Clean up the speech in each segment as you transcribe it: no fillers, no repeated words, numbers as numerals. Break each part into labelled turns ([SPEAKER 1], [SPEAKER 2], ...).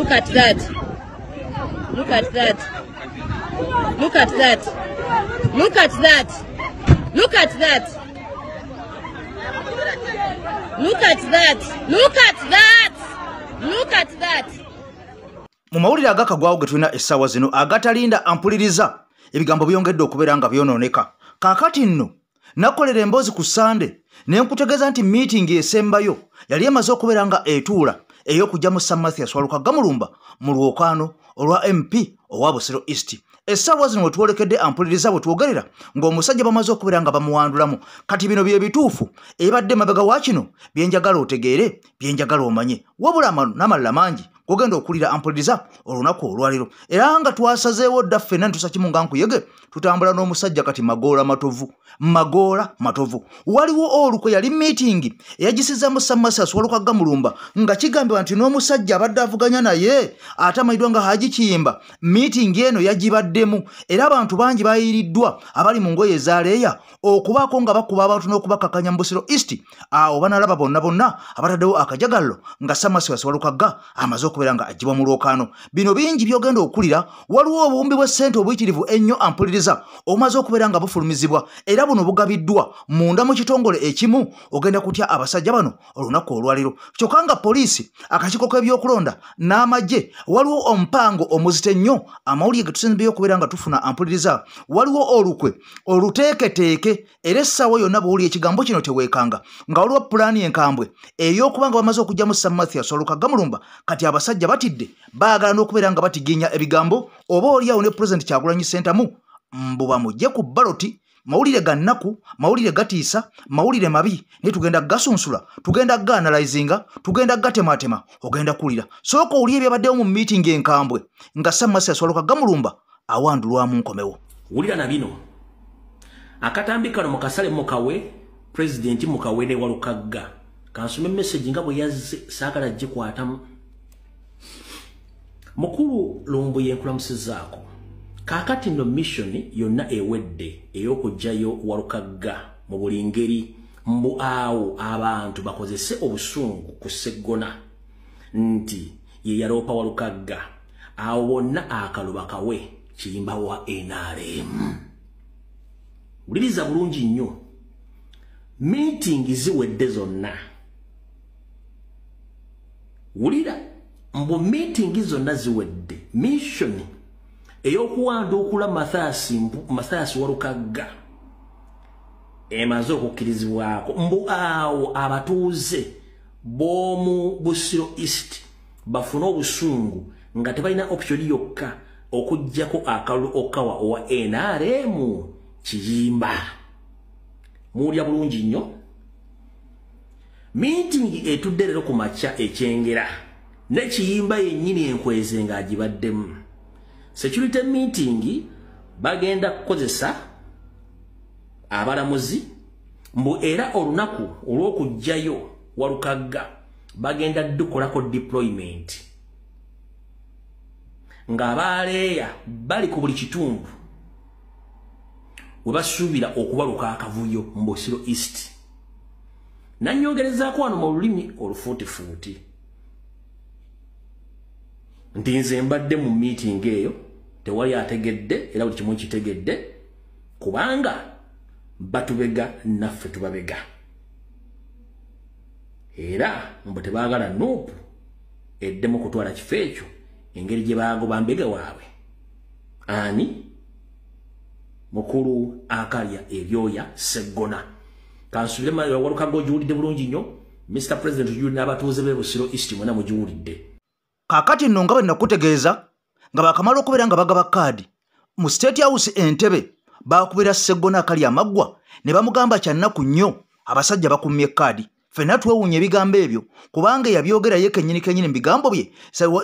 [SPEAKER 1] Look at that. Look at that. Look at that. Look at that. Look at that. Look at that. Look at that. Look at that.
[SPEAKER 2] Mu mawulire agakagwawo ge tulina essaawa zino agatalinda ampuliriza ebigambo byongedde okubeera nga byonooneka. Kaakati nno nakolera emboozi ku Sande ne nkutegeeza nti meeting esembayo yali emaze okubeera nga etuula ey'okujja mu St. Mathias Walukaga Mulumba mu lwokaano olwa MP owa Busiro East. Essaawa zino wetwolekedde ampuliriza bwe twogerera ng'omusajja bamaze okubeera nga bamuwandulamu. Kati bino bye bituufu ebadde mabega wa kino byenjagala otegeere byenjagala omanye wabula n'amalala mangi kugenda okulira ampuliriza olunaku olwaliro era nga twasazeewo dda ffenna ntusa kimu nga nkuyege tutambula n'omusajja kati magoola matovu waliwo olukwe yali meeting eyagisizaamu St. Mathias Walukaga Mulumba nga kigambibwa nti n'omusajja abadde avuganya naye ate amanyiddwa nga Haji Kiyimba meeting eno yagibaddemu era abantu bangi bayiriddwa abali mu ngoye ezaaleeya okubaako nga bakuba abantu n'okubakakanya mu Busiro East awo banalaba bonna abataddewo akajagallo nga St. Mathias Walukaga amaze okubeera nga agibwa mu lwokaano. Bino bingi byogenda okulira waliwo obuwumbi bw'essente obuyitirivu ennyo ampuliriza omaze okubeera nga bufulumizibwa era buno bugabiddwa munda mu kitongole ekimu ogenda kutya abasajja bano olunaku olwaliro. Kyokka nga poliisi akakiiko k'ebyokulonda n'amagye waliwo omupango omuzito ennyo amawulire ge tusembeyo okubeera nga tufuna ampuliriza waliwo olukwe oluteeketeeke era essaawa yonna bw'owulira ekigambo kino teweekanga nga waliwo pulaani enkambwe ey'okuba nga bamaze okujja mu St. Mathias Walukaga Mulumba kati abasajja batidde baagala n'okubeera nga batiginya ebigambo oba oliawo ne President Kyagulanyi Ssentamu mbuba mujje ku baloti mawulire ga nnaku mawulire gatiisa mawulire mabi naye tugenda gasunsula tugenda gaanalizinga tugenda gatematema ogenda kulira sooka owulire ebyabaddewo mu meeting enkambwe nga St. Mathias Walukaga Mulumba awandulwamu nkomewo.
[SPEAKER 3] Wulira na bino akatambi kano mukasale mukawe President Mukawere Walukaga kansome message nga bwe yazze saakala gikwatamu mukulu lumbu yenkulamusizaako kaakati nno mission yonna ewedde ey'okugjayo Walukaga mu buli ngeri mbu awo abantu bakozese obusungu ku Sseggona nti ye yaloopa Walukaga awo bonna akaluba kawe Kiyimba wa NRM. Wuliriza bulungi nnyo meeting ziwedde zonna wulira mbu meeting zonna ziwedde mission ey'okuwanduukula Mathias Walukaga emaze okukkirizibwako mbu awo abatuuze b'omu Busiro East bafune obusungu nga tebalina option yokka okuggyako akalulu okawa owa NRM Kiyimba. Muwulya bulungi nnyo meeting etudde leero ku makya ekyengera ne Kiyimba yennyini enkweze ng'agibaddemu. Security meeting bagenda kukozesa abalamuzi mbu era olunaku olw'okugjayo Walukaga bagenda dukolako deployment ng'abaleeya bali ku buli kitundu we basuubira okubaluka akavuyo mu Busiro East. Nanyongerezaako wano mu lulimi olufuutifuuti nti nze mbadde mu meeting eyo tewali ategedde era buli kimu kitegedde kubanga batubega naffe tubabega era mbu tebaagala nuupu eddemu kutwala kifo ekyo engeri gye bagoba mbega waabwe ani mukulu akalya ebyoya Sseggona. Kansubire Walukaga ogiwulidde bulungi nnyo Mr. President ujuli n'abatuuze b'e Busiro East mwena mugiwulidde.
[SPEAKER 2] Kaakati nno nga bwe nakutegeeza nga bakamala okubeera nga bagaba kaadi mu State House Entebbe baakubira Sseggona akalya amaggwa ne bamugamba kyannaku nnyo abasajja bakumye kaadi. Ffenna twewuunya ebigambo ebyo kubanga yabyogera ye kennyini mu bigambo bye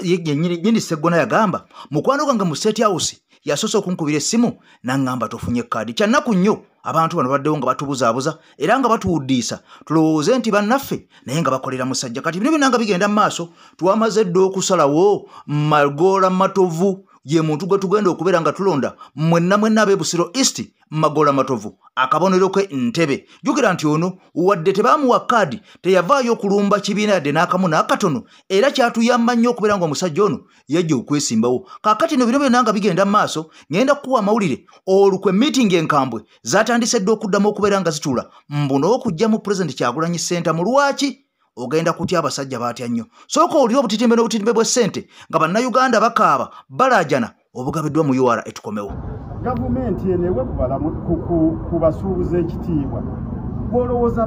[SPEAKER 2] yennyini Sseggona yagamba mukwano gwange mu State House yasoose okunkubira essimu n'aŋŋamba tofunye kaadi. Kyannaku nnyo abantu bano baddewo nga batubuzaabuza era nga batuwuddiisa tulowooze nti bannaffe naye nga bakolera musajja. Kati bino byonna nga bigenda mu maaso twamaze dda okusalawo magoola matovu ye muntu gwe tugenda okubeera nga tulonda mwenna ab'e Busiro East Magola Matovu akabonero ke Ntebe. Jukira nti ono wadde tebamuwa kaadi teyavaayo okulumba kibiina yadde n'akamu n'akatono era kyatuyamba nnyo okubeera nga omusajja ono yajja okwesimbawo. Kaakati no bino byonna nga bigenda maaso ngenda kukuwa amawulire olukwe meeting enkambwe zatandise dde okuddamu okubeera nga zituula mbuno okujjamu President Kyagulanyi Center mu lwaki ogenda kutya abasajja batya nnyo. Sooka oli obutitimbe n'obutitimbe bw'essente nga bannayuganda bakaaba balaajana obugabiddwa mu URA etukomewo.
[SPEAKER 4] Gavumenti enewe ku basuubuzi ekitiibwa. Bw'olowooza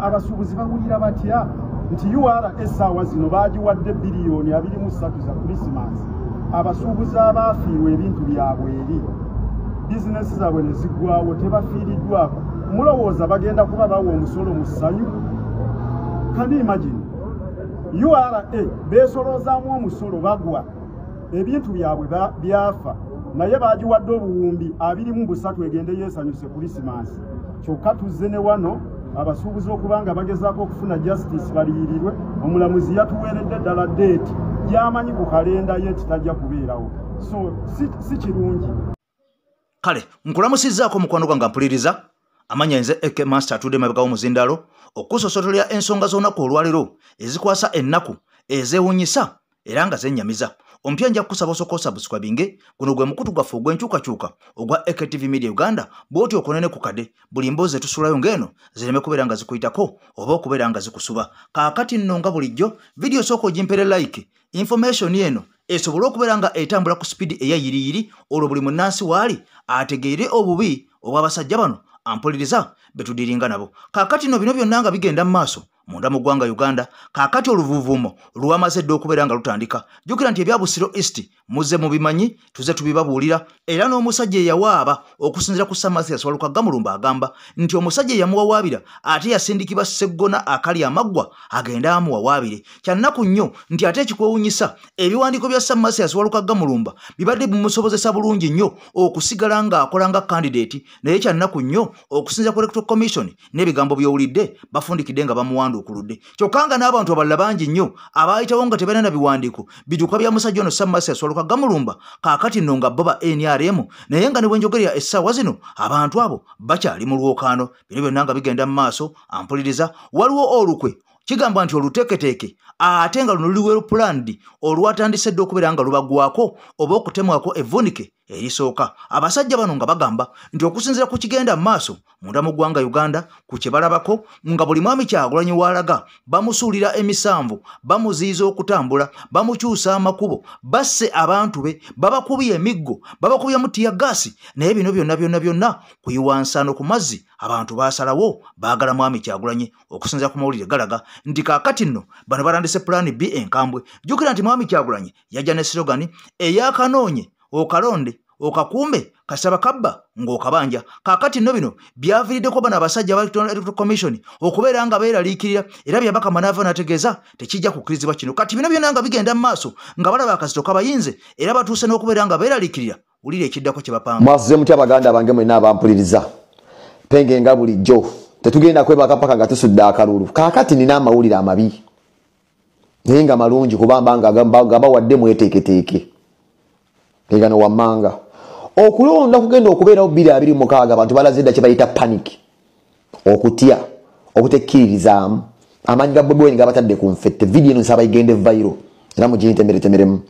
[SPEAKER 4] abasuubuzi bawulira batya nti URA essaawa zino baagiwadde biliyooni 23 za Krismasi. Abasuubuzi abaafiirwa ebintu byabwe eri bizinesi zaabwe ne ziggwawo tebafiiriddwako. Mulowooza bagenda kuba bawa omusolo mu ssanyu? Can you imagine? URA beesolozaamu omusolo bagwa ebintu byabwe byafa naye baagiwadde obuwumbi 23 egende yeesanyuse Krismasi. Kyokka tuzze ne wano abasuubuzi okubanga bagezaako okufuna justice baliyirirwe omulamuzi yatuweeredde ddala deeti gy'amanyi ku kalenda ye kitajja kubeerawo. So si kirungi.
[SPEAKER 2] Kale nkulamusizzaako mukwano gwange mpuliriza amanya nze Eke Master atudde mabega w'omuzindaalo okusosotolerya ensonga z'olunaku olwaleero ezikwasa ennaku ezeewuunyisa era nga zennyamiza. Ompya nja kukusaba osooka osubscribinge guno gwe mukutu gwaffe ogw'enkyukakyuka ogwa AKTV Media Uganda bw'oti okonene ku kade buli mboozi etusulayo ng'eno zireme kubeera nga zikuyitako oba okubeera nga zikusuba. Kaakati nno nga bulijjo vidiyo sooka ogimpere like information eno esobole okubeera nga etambula ku speed eyayiriyiri olwo buli munnansi waali ategeere obubi obw'abasajja bano ampuliriza betudiringa nabo. Kaakati no bino byonna nga bigenda mu maaso munda mu ggwanga Uganda. Kaakati oluvuuvuumo lwamaze dde okubeera nga lutandika. Jjukira nti ebya Busiro East muzze mu bimanyi tuze tubibabuulira era n'omusajja eyawaaba okusinziira ku Ssamasias Walukaga Mulumba agamba nti omusajja eyamuwawaabira ate yasindikibwa Sseggona akali amaggwa agenda amuwawaabire. Kyannaku nnyo nti ate ekikwewuunyisa ebiwandiiko bya Ssamasias Walukaga Mulumba bibadde bimusobozesa bulungi nnyo okusigala ng'akola nga candidate naye kyannaku nnyo okusinziira ku Electoral Commission n'ebigambo by'owulidde bafundikidde nga bamuwanda okuludde. Kyokka nga n'abantu abalala bangi nnyo abaayitawo nga tebalina biwandiiko bituuka bya musajja ono Ssamasias Walukaga Mulumba kaakati nno nga bo ba NRM naye nga ne bwe njogerera essaawa zino abantu abo bakyali mu lwokaano. Bino byonna nga bigenda mu maaso ampuliriza waliwo olukwe kigamba nti oluteeketeeke ate nga luno luliwo planned olwatandise dde okubeera nga lubagwako oba okutemwako evvunike erisooka. Abasajja bano nga bagamba nti okusinziira ku kigenda mu maaso munda mu ggwanga Uganda ku kye balabako nga buli mwami Kyagulanyi w'alaga bamusuulira emisanvu bamuziyiza okutambula bamukyusa amakubo basse abantu be babakubye emiggo babakubye mu tiyagaasi naye bino byonna kuyiwa nsaano ku mazzi abantu baasalawo baagala mwami Kyagulanyi okusinziira ku mawulire galaga nti kaakati nno bano barandise plan B enkambwe. Jjukira nti mwami Kyagulanyi yajja ne slogani eyakanoonye okalonde okakuume kasaba kabba ng'okabanja. Kaakati nno bino byaviiriddeko bano abasajja ba Electoral Commission okubeera nga beeraliikirira era byabaka Manaava n'ategeeza tekijja kukkirizibwa kino. Kati bino byonna nga bigenda mu maaso nga balaba akazito kabayinze era batuuse n'okubeera nga beeraliikirira wulira ekiddako kye bapanga.
[SPEAKER 5] Mwasuze mutya baganda bange mwenna abampuliriza penge nga bulijjo tetugenda kwebaka paka nga tusudde akalulu. Kaakati nina amawulire amabi naye nga malungi kubamba nga bawadde mweteeketeeke engano wammanga okulonda kugenda okubeerawo 2026 abantu balaze dda kye bayita panic okutya okutekkiririzaamu amaanyi ga Bobi Wine gabatadde ku nfette vidiyo eno nsaba igende viral era mugiyitemeretemeremu.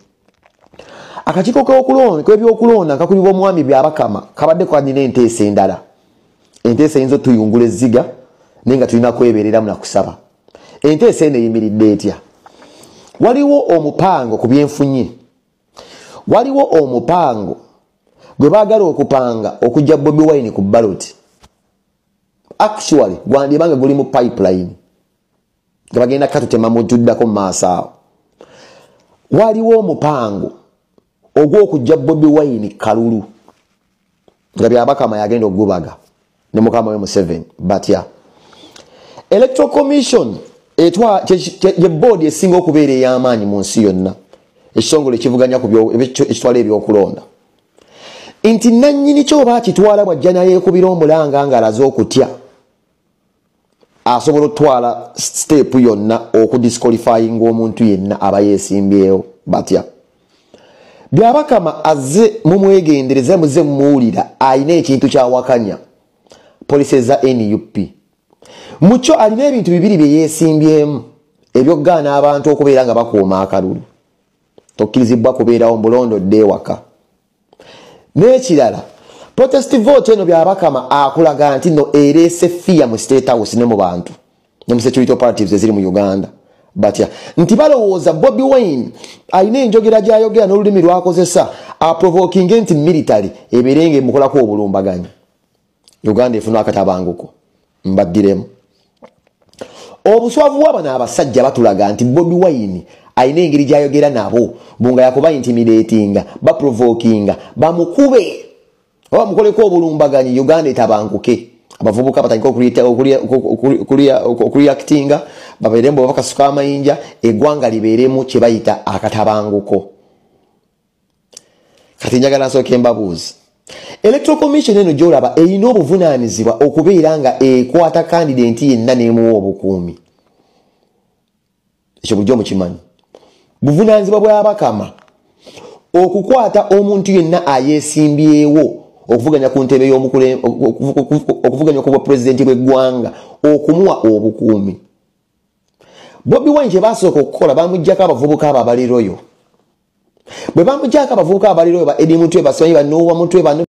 [SPEAKER 5] Akakiiko k'ebyokulonda kakubibwa omwami byabakama kabadde kwanina enteesa endala. Enteesa eyinza tuyungula ezziga naye nga tulina kwebeereramu nakusaba. Enteesa eno eyimiridde etya? Waliwo omupango ku byenfunye, waliwo omupango gwe baagala okupanga okujja Bobi Wine ku ballot. Actually gwandibanga guli mu pipeline nga bagenda katutema mujuddako mu maaso awo. Waliwo omupango ogw'okujja Bobi Wine kalulu nga byabakama yagenda okugubaga ne mukama we Museveni batya. Electoral Commission ye board esinga okubeera ey'amaanyi mu nsi yonna ekitongole ekivuganya ku ekitwala ebyokulonda nti nannyini kyoba akitwala bwajja naye ekubira omulanga ng'alaze okutya asobola otwala step yonna okudisqualifying omuntu yenna aba yeesimbyewo batya. byabakama azze mumwegendereza muze muwulira ayina ekintu kyawakanya poliisi za NUP mucho alina ebintu bibiri bye yeesimbyemu ebyogaana abantu okubeera nga bakuuma akalulu tokkirizibwa kubeerawo mbulondodde ewaka n'ekirala protest vote eno byabakama akulaga nti no ereese fiya mu state house ne mu bantu ne mu security operatives eziri mu Uganda batya nti balowooza Bobi Wine alina enjogera gy'ayogera n'olulimi lwakozesa aprovoking nti military eberenge mukolako obulumbaganyi Uganda efuna akatabanguko mbaddiremu obuswavu bw'abana abasajja batulaga nti Bobi Wine alina engeri gy'ayogera nabo bunga yakuba intimidatinga baprovokinga bamukube oba mukoleko obulumbaganyi Uganda etabanguke abavubuka batandika okureactinga babeeremu bakasuka amayinja eggwanga libeeremu kye bayita akatabanguko kati njagala nsooke mbabuuzi Electoral Commission eno gy'olaba erina obuvunaanyizibwa okubeera nga ekwata kandidenti yenna n'emuwa obukuumi ekyo bulijjo mukimanyi buvunaanyizibwa bw'abakama okukwata omuntu yenna ayeesimbyewo okuvuganya ku ntebe okuvuganya ku bwapulezidenti bw'eggwanga okumuwa obukuumi Bobi Wine kye basooka okukola bamuggyako abavubuka abo abaliroyo bwe bamuggyako abavubuka abaliroyo ba Edi Mutwe basomanyi banoowa Mutwe bano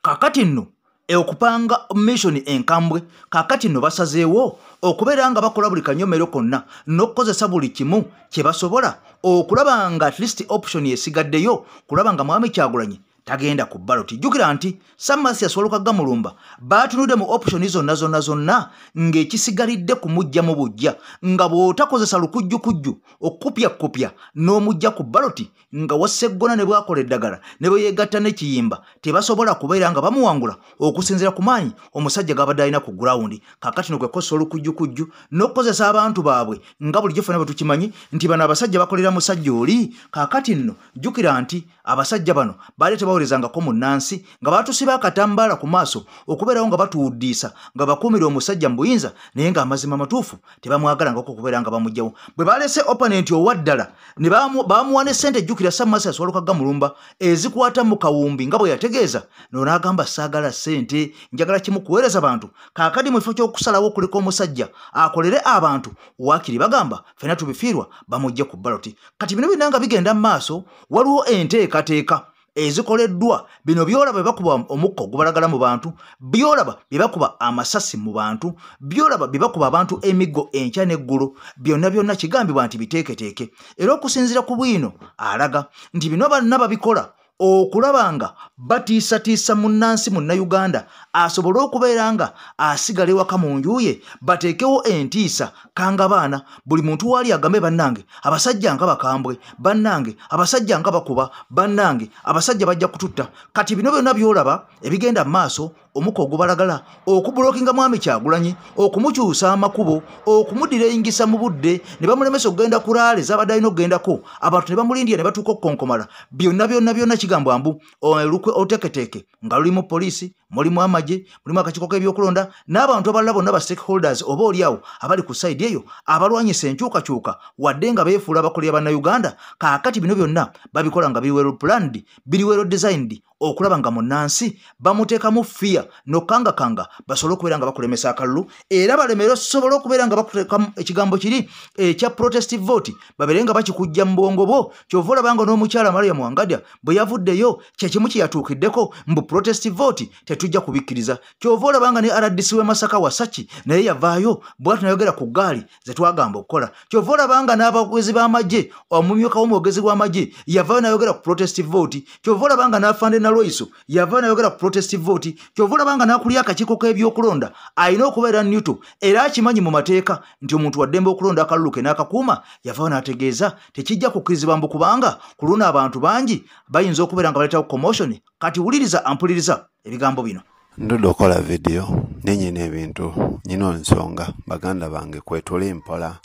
[SPEAKER 2] kakati nno okupanga mission enkambwe kakati nno basazeewo okubeera nga bakola buli kanyomero konna n'okukozesa buli kimu kye basobola okulaba nga at least option yesigaddeyo kulaba nga Mwami Kyagulanyi tagenda ku ballot. Jukira nti Samasi yasoloka gamulumba batunudde mu option zonna ng'ekisigalidde kumujja mu bujja nga bw'otakozesa lukujjukujju okupya n'omujja ku ballot nga waseggona ne bwakola eddagala ne bwe yeegatta n'ekiyimba tebasobola kubeera nga bamuwangula okusinziira ku maanyi omusajja g'abadde alina ku ground. Kaakati n'okwekozesa olukujjukujju n'okukozesa abantu baabwe nga bulijjo ffenna bwe tukimanyi nti bano abasajja bakolera musajja oli. Kaakati nno jjukira nti abasajja bano baali tebawulizangako mu Nansi nga batusiba akatambaala ku maaso okubeerawo nga batuwuddiisa nga bakuumira omusajja mu buyinza naye ng'amazima matuufu tebamwagalangako okubeera nga bamugjawo. Bwe balese opponent owaddala ne bamuwa ne ssente jjukira Samasi yasoloka gamulumba ezikwata mu kawumbi nga bwe yategeeza n'agamba saagala ssente njagala kimu kuweereza bantu. Kaakadi mu kifo ky'okusalawo okuleka omusajja akolere abantu waakiri bagamba ffenna tubifiirwa bamugje ku ballot. Kati bino byonna nga bigenda mu maaso waliwo enteekateeka ezikoleddwa bino byolaba bebakuba omukka ogubalagala mu bantu, byolaba bebakuba amasasi mu bantu, byolaba bebakuba abantu emiggo enkya n'eggulu, byonna kigambibwa nti biteeketeeke. Era okusinziira ku bwino alaga nti bino bonna babikola okulabanga batiisatiisa munnansi munnayuganda asobole okubeera nga asigala ewaka mu njuye bateekewo entiisa kanga baana buli muntu waali agambe bannange abasajja nga bakambwe bannange abasajja nga bakuba bannange abasajja bajja kututta. Kati bino byonna byolaba ebigenda mu maaso omuko ogubalagala okubulokinga Mwami Kyagulanyi okumukyusa amakubo okumudirengisa mu budde ne bamulemesa okugenda ku laale z'abadde alina okugendako abantu ne bamulindira ne batuuka okukonkomala. Byonna kigambwa mbu olukwe oteketeeke nga lulimu poliisi mulimu amagye mulimu akakiiko k'ebyokulonda n'abantu abalala bonna ba stakeholders oba oliawo abali ku side eyo abalwanyisa enkyukakyuka wadde nga beefuula abakolera bannayuganda. Kaakati bino byonna babikola nga biri well planned biri well designed okulaba nga munnansi bamuteekamu fiya n'okangakanga basobole okubeera nga bakulemesa akalulu era balemere okusobola okubeera nga bakuteekamu ekigambo kiri ekya protest vote babeere nga bakikujja mu bwongo bwo. Kyova olabanga n'omukyala Maria Mwangadya bwe yavuddeyo kyekimu kye yatuukiddeko mbu protest vote tetujja kubikkiriza. Kyova olabanga ne RDC w'e Masaka Wasaki naye yavaayo bw'ati nayogera ku ggaali ze twagamba okukola. Kyova olabanga n'abawezi b'amagye omumyuka w'omwogezi w'amagye yavaayo nayogera ku protest vote. Kyova olabanga n'afande Loiso yavaayo nayogera ku protest vote. Kyova olabanga n'akuli akakiiko k'ebyokulonda alina okubeera newto era akimanyi mu mateeka nti omuntu waddembe okulonda akalulu ke n'akakuuma yavaayo n'ategeeza tekijja kukkirizibwa mbu kubanga ku luno abantu bangi bayinza okubeera nga baleetawo commotion. Kati wuliriza ampuliriza ebigambo bino.
[SPEAKER 6] Ndodo okola video nenyina ebintu nyina ensonga baganda bange kwetuli mpola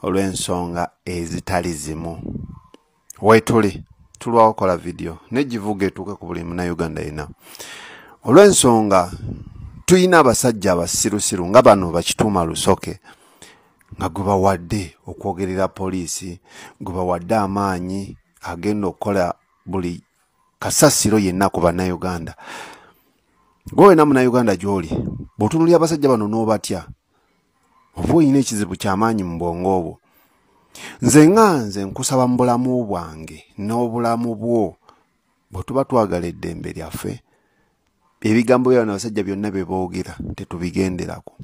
[SPEAKER 6] olw'ensonga ezitali zimu wetuli tulwawo kola video negivuga etuuke ku buli munnayuganda yina olw'ensonga tuyina abasajja abasirusiru nga bano bakituuma Lusoke nga gwe bawadde okwogerera poliisi gwe bawadde amaanyi agenda okukola buli kasasiro yenna ku bannayuganda. Gwe wena munnayuganda gy'oli bw'otunuulira abasajja bano n'obatya oba olina ekizibu ky'amaanyi mu bwongo obwo. Nze nkusaba mu bulamu bwange n'obulamu bwo bwe tuba twagala eddembe lyaffe, ebigambo byabano abasajja byonna bye boogera tetubigenderako.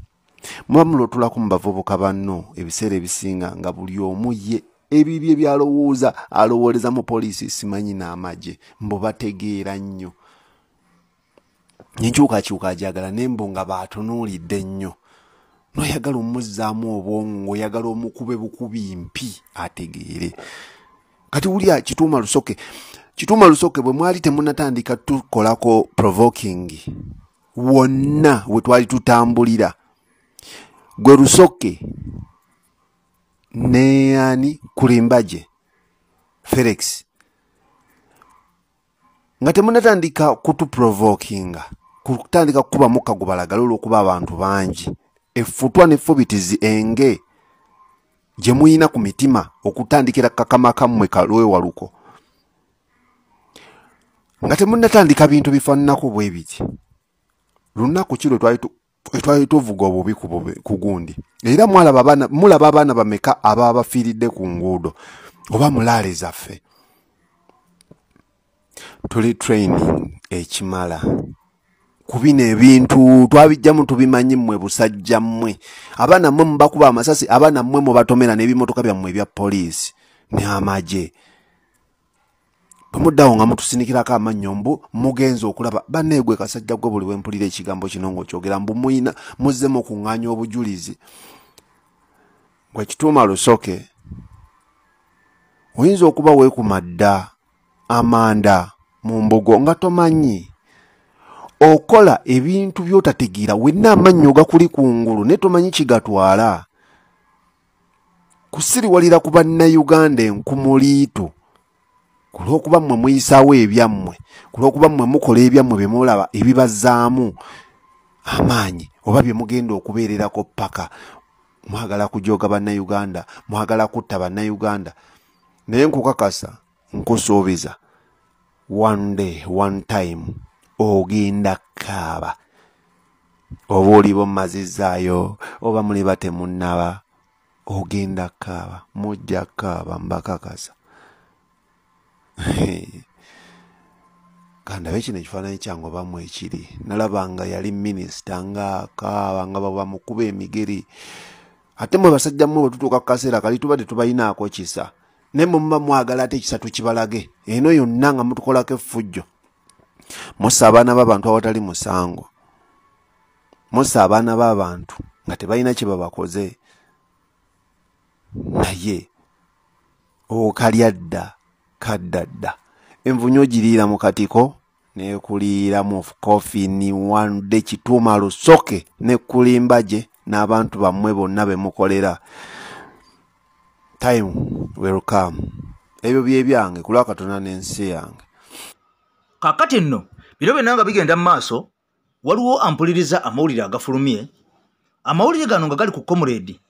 [SPEAKER 6] Muba mulotulako mu bavubuka banno ebiseera ebisinga nga buli omu ye ebibye byalowooza alowooleza mu poliisi simanyi n'amagye mbo bategeera nnyo. Enkyukakyuka ajagala nembo nga baatunuulidde nnyo. Noyagala omuzzaamu obwongo, oyagala omukube bukubi mpi ategeere. Kati wulya Kituuma Lusoke bwe mwali temunnatandika tukolako provoking wonna we twali tutambulira, gwe Lusoke ne Kulimbaje Felix nga temunnatandika kutuprovokinga, kutandika kukuba mukka gubalagala olw'okuba abantu bangi, effutwa n'effubitizi enge gye muyina ku mitima okutandikira kakama kammwe kalwewaluko, nga temunnatandika bintu bifaananako bwe biti. Lunaku kiro twali tuvuga obubi ku gundi, era mulaba abaana bameka ababa bafiiridde ku nguudo oba mulaale zaffe. Tuli training ekimala ku bino ebintu twabijjamu tubimanyi mmwe busajja mmwe. Abaana mmwe mubakuba amasasi, abaana mmwe mubatomera n'ebimotoka byammwe ebya poliisi ne amagye. Bwemuddawo nga mutusinikirako amannyo mbu mugenza okulaba banneegwe kasajja gwe buli wempulira ekigambo kino ng'okyogera mbu muyina muzzemu okuŋŋaanya obujulizi. Gwe Kituuma Lusoke oyinza okuba weekumadda amanda mu mbugo nga tomanyi, okola ebintu by'otategeera, wenna amannyo gakuli kungulu ne tomanyi kigatwala. Kusiriwalira ku bannayuganda enkumuliitu kulw'okuba mmwe muyisaawo ebyammwe, kulw'okuba mmwe mukola ebyammwe bye mulaba ebibazzaamu amaanyi oba bye mugenda okubeererako paka. Mwagala kujooga bannayuganda, mwagala kutta bannayuganda. Naye nkukakasa, nkusuubiza, one day, one time ogenda kaaba. Oba olibo mumazizaayo oba muli batemunnaba, ogenda kaaba, mujja kaaba mbakakasa. Kandabe kino ekifaananyi kyange obamu ekiri. Nalabanga yali minisita nga kaaba nga bamukuba emigeri. Ate mwe basajja mmwe bwe tutuuka ku kaseera kali tuba tetubayinaako kisa. Ne muba mwagala ate ekisa tukibalage. Eno yonna nga mutukolako effujjo. Mussa abaana b'abantu awatali musango. Mussa abaana b'abantu nga tebalina kye babakoze. Naye okalya dda kaddadda. Envunyo giriira mu katiko n'ekuliira mu kofi ni wande Kituuma Lusoke ne Kulimbaje n'abantu bammwe bonna be mukolera. Time will come. Ebyo bye byange kulwa Katonda n'ensi yange.
[SPEAKER 2] Kakati nno biro byonna nga bigenda mu maaso, waliwo ampuliriza amawulire agafulumye. Amawulire gano nga gali ku Comrade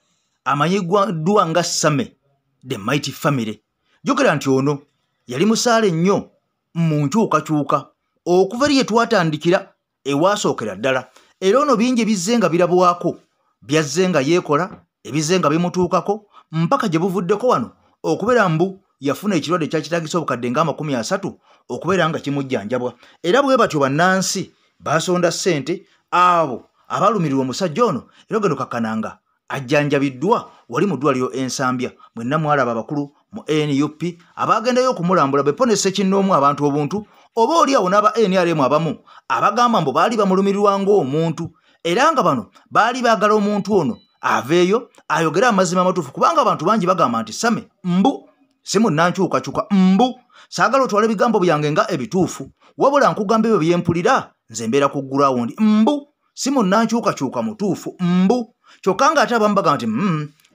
[SPEAKER 2] amanyiddwa nga Same the Mighty Family. Jogera nti ono yali musaale nnyo mu nkyukakyuka okuva eri twatandikira ewasookera ddala. Era ono bingi bizze nga birabwako, byazze nga yeekola, ebizze nga bimutuukako mpaka gye buvuddeko wano okubeera mbu yafuna ekirwadde kyakitagisa obukadde nga 30 okubeera nga kimujjanjabwa. Era bwe batyo bannansi basonda ssente abo abalumirirwa omusajja ono. Era geno kakananga ajjanjabiddwa wali mu ddwaliro Ensambya. Mwenna mwalaba abakulu mu NUP abagendayo okumulambula beponese kinnoomu abantu obuntu oba oli awo n'aba NRM abamu abagamba mbu baali bamulumirirwa ng'omuntu, era nga bano baali baagala omuntu ono aveeyo ayogere amazima amatuufu, kubanga abantu bangi bagamba nti Same mbu si munnankyukakyuka, mbu saagala otwala ebigambo byange nga ebituufu, wabula nkugamba ebyo byempulira nze mbeera ku gurawundi, mbu si munnankyukakyuka mutuufu, mbu kyokka nga ate abamu bagamba nti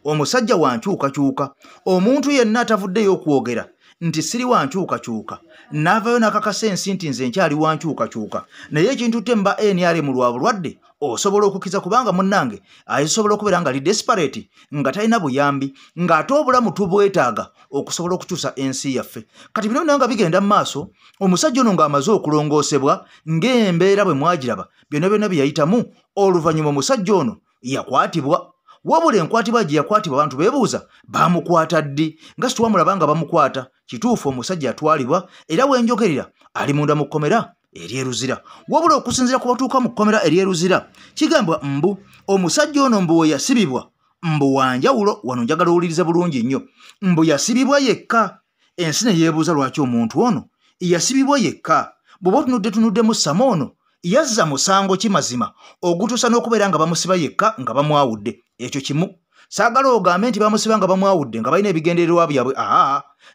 [SPEAKER 2] omusajja wankyukakyuka. Omuntu yenna atavuddeyo okwogera nti siri wankyukakyuka n'avaayo n'akakasa ensi nti nze nkyali wankyukakyuka naye ekintutte mba NRM lwa bulwadde osobola okukiza kubanga munnange asobola okubeera nga ali desperate nga talina buyambi ng'ate obulamu tubwetaaga okusobola okukyusa ensi yaffe kati bino nga bigenda mu maaso omusajja ono ng'amaze okulongoosebwa ng'embeera bwe mwagiraba byonna byonna bye yayitamu oluvannyuma omusajja ono yakwatibwa wabula enkwatibwa gye yakwatibwa abantu beebuuza bamukwata ddi nga situwamulaba nga bamukwata kituufu omusajja atwalibwa era wenjogerera ali munda mu kkomera eryeruzira wabula okusinziira ku batuuka mu kkomera eryeruzira kigambwa mbu omusajja ono mbu we yasibibwa mbu wanjawulo wano njagala owulirize bulungi nnyo mbu yasibibwa yekka ensi ne yeebuuza lwaki omuntu ono yasibibwa yekka bw'oba tunuddemu ssama ono yazza musango kimazima ogutuusa n'okubeera nga bamusiba yekka nga bamwawudde ekyo kimu saagala ogambe nti bamusiba nga bamwawudde nga balina ebigendererwa byabwe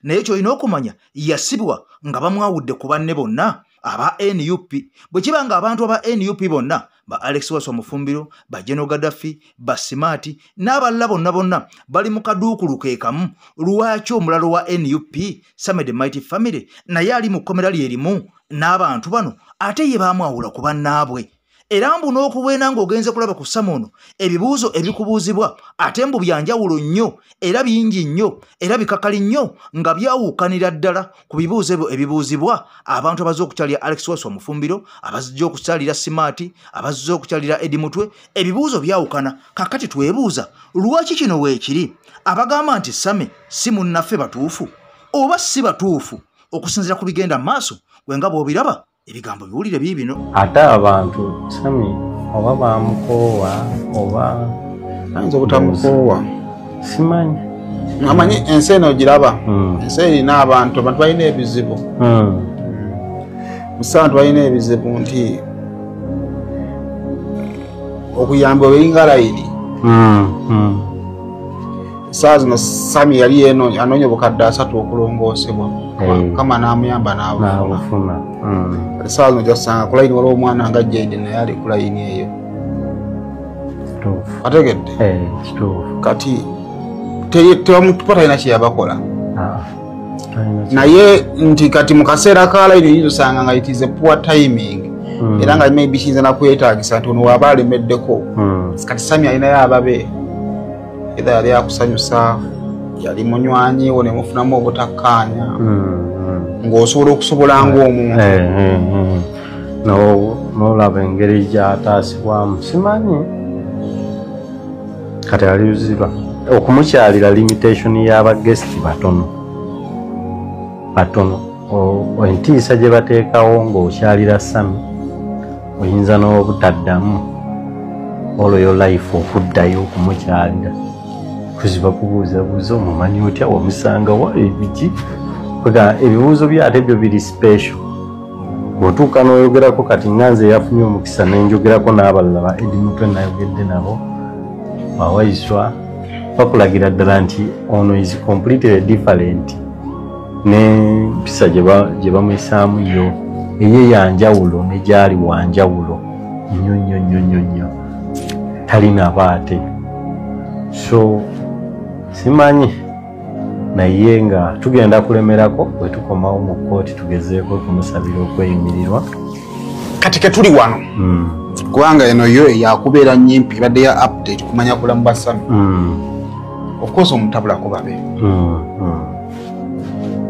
[SPEAKER 2] naye kyolina okumanya yasibwa nga bamwawudde ku banne bonna aba NUP bwe kiba nga abantu aba NUP bonna ba Alex Waswa Mufumbiro ba General Gaddafi ba Simati n'abalala bonna bali mu kaduukulu ke kamu lwaki omulalo wa NUP Same the Mighty Family naye ali mu kkomera lyerimu n'abantu bano ate ye baamwawula ku bannaabwe era mbu n'okubwena ng'ogenze kulaba ku Same ono ebibuuzo ebikubuuzibwa ate mbu byanjawulo nnyo era bingi nnyo era bikakali nnyo nga byawuukanira ddala ku bibuuzo ebyo ebibuuzibwa abantu abazze okukyalira Alex Waswa Mufumbiro abazze okukyalira Simati abazze okukyalira Edi Mutwe ebibuuzo byawukana kakati twebuuza lwaki kino weekiri abagamba nti Same si munnaffe batuufu oba si batuufu okusinziira ku bigenda maaso wenga bw'obiraba ebigambo biwulire biibino
[SPEAKER 7] ate abantu Sami oba bamukoowa oba
[SPEAKER 8] ayinza obutamukoowa
[SPEAKER 7] simanyi
[SPEAKER 8] amanyi ensi eno giraba ensi erina abantu balina ebizibu musantu balina ebizibu nti okuyamba oberinga layini saa zino Sami yali anoonya obukadde 3 okulongoosebwa kama n'amuyamba n'abufuna saa zino gyasanga ku layini waliwo omwana nga Jaden naye ali ku layini eyo ategedde kati tebamutupa talina kyeyabakola naye nti kati mu kaseera ka layini yinza osanga nga it is a poor timing era nga maybe kiyinza nakwetaagisa nti ono waaba alemeddeko kati Sami alinayo ababe era yali akusanyusa yali munywanyi wo nemufunamu obutakkaanya ng'osobola okusobola ng'omuntu
[SPEAKER 7] n'olaba engeri gy'ataasibwamu simanyi kati aliyuzirwa okumukyalira limitation y'abagesiti batono entiisa gye bateekawo ng'okyalira Sami oyinza n'obutaddamu all your life okuddayo okumukyalira kuziba kubuuzabuuza omumanyi otya wamusanga wa ebiki ebibuuzo byate byo biri special bw'otuuka n'oyogerako kati nganze yafunye omukisa n'enjogerako n'abalala ba Edi Mutwe nayogedde nabo Wawaiswa bakulagira ddala nti ono is completely different n'empisa gye bamuyisaamu yo eye yanjawulo ne gyali wanjawulo nnyo talina baate so simanyi naye nga tugenda kulemerako bwe tukomawo mu kkooti tugezeeko okumusabira okweyimirirwa
[SPEAKER 8] kati ke tuli wano kubanga eno yo yakubeera nnyimpi badde ya update kumanya kulamu ba Sami of course omutabulako babe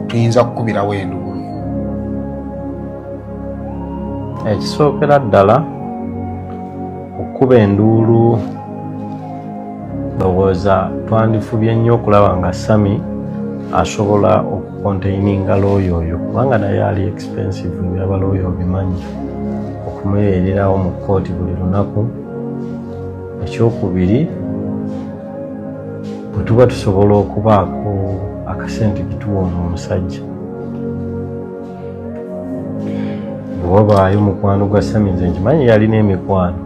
[SPEAKER 8] tuyinza kukubirawo enduulu
[SPEAKER 7] ekisookera ddala okuba enduulu ndowooza twandifubye nnyo okulaba nga Sami asobola okukontaininga looyo oyo kubanga naye ali expensive byaba looyo obimanyi okumuleererawo mu kkooti buli lunaku ekyokubiri bwe tuba tusobola okubaako akasente kituwooma omusajja bwewabaayo mukwano gwa Sami nze nkimanyi yalina emikwano